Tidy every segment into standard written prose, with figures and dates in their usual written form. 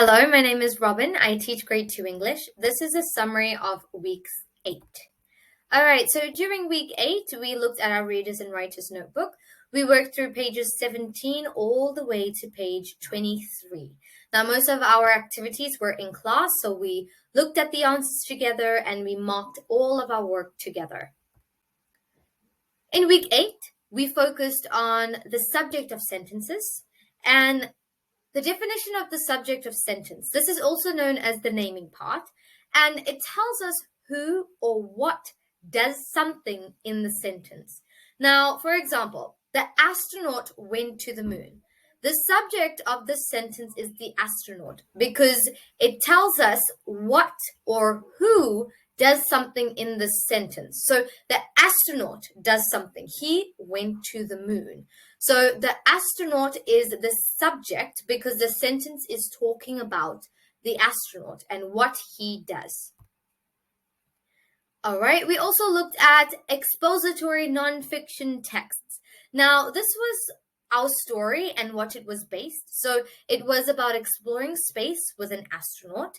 Hello, my name is Robyn. I teach grade 2 English. This is a summary of week 8. All right, so during week 8, we looked at our readers and writers notebook. We worked through pages 17 all the way to page 23. Now, most of our activities were in class, so we looked at the answers together and we marked all of our work together. In week 8, we focused on the subject of sentences and the definition of the subject of sentence. This is also known as the naming part, and it tells us who or what does something in the sentence. Now, for example, the astronaut went to the moon. The subject of this sentence is the astronaut because it tells us what or who does something in the sentence. So the astronaut does something. He went to the moon. So the astronaut is the subject because the sentence is talking about the astronaut and what he does. All right, we also looked at expository nonfiction texts. Now, this was our story and what it was based. So it was about exploring space with an astronaut.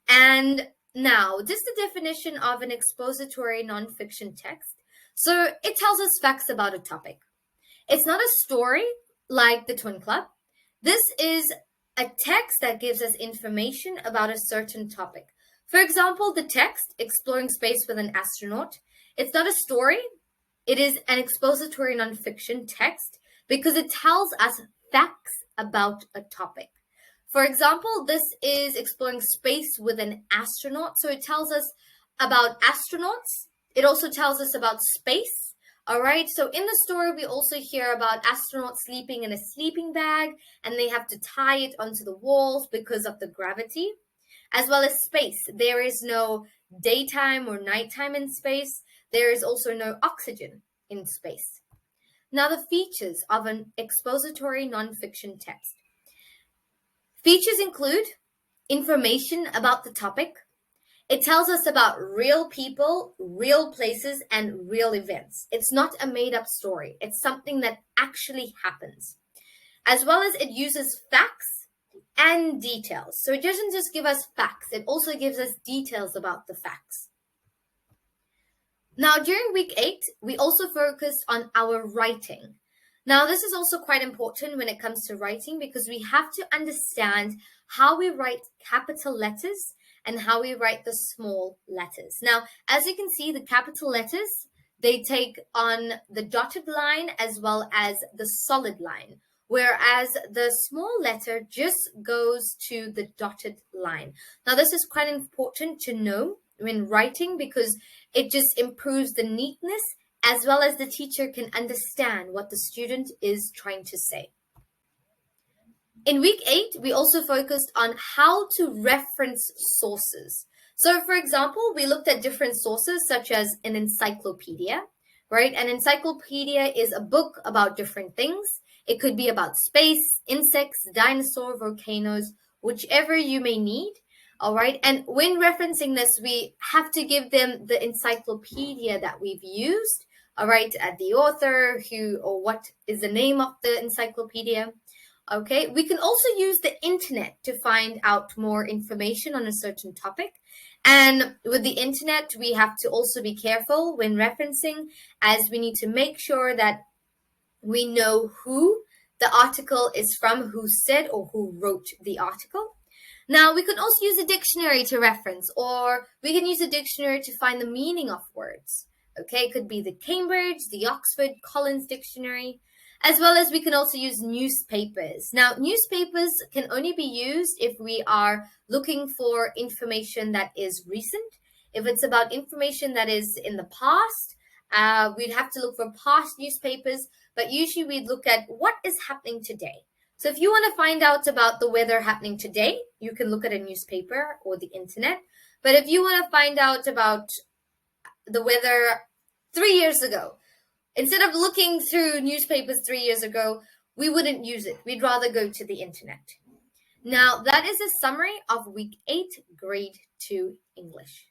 And now, this is the definition of an expository nonfiction text. So it tells us facts about a topic. It's not a story like the Twin Club. This is a text that gives us information about a certain topic. For example, the text, Exploring Space with an Astronaut, it's not a story. It is an expository nonfiction text because it tells us facts about a topic. For example, this is Exploring Space with an Astronaut. So it tells us about astronauts. It also tells us about space. All right, so in the story, we also hear about astronauts sleeping in a sleeping bag, and they have to tie it onto the walls because of the gravity, as well as space. There is no daytime or nighttime in space. There is also no oxygen in space. Now, the features of an expository nonfiction text. Features include information about the topic. It tells us about real people, real places, and real events. It's not a made-up story. It's something that actually happens. As well as it uses facts and details. So it doesn't just give us facts. It also gives us details about the facts. Now, during week 8, we also focused on our writing. Now, this is also quite important when it comes to writing because we have to understand how we write capital letters and how we write the small letters. Now, as you can see, the capital letters, they take on the dotted line as well as the solid line, whereas the small letter just goes to the dotted line. Now, this is quite important to know when writing because it just improves the neatness as well as the teacher can understand what the student is trying to say. In week 8, we also focused on how to reference sources. So, for example, we looked at different sources such as an encyclopedia, right? An encyclopedia is a book about different things. It could be about space, insects, dinosaurs, volcanoes, whichever you may need, all right? And when referencing this, we have to give them the encyclopedia that we've used, all right, the author, who or what is the name of the encyclopedia. Okay, we can also use the internet to find out more information on a certain topic. And with the internet, we have to also be careful when referencing, as we need to make sure that we know who the article is from, who said or who wrote the article. Now, we can also use a dictionary to reference, or we can use a dictionary to find the meaning of words. Okay, it could be the Cambridge, the Oxford, Collins Dictionary, as well as we can also use newspapers. Now, newspapers can only be used if we are looking for information that is recent. If it's about information that is in the past, we'd have to look for past newspapers, but usually we'd look at what is happening today. So if you want to find out about the weather happening today, you can look at a newspaper or the internet. But if you want to find out about the weather 3 years ago, instead of looking through newspapers 3 years ago, we wouldn't use it. We'd rather go to the internet. Now, that is a summary of week 8, grade 2 English.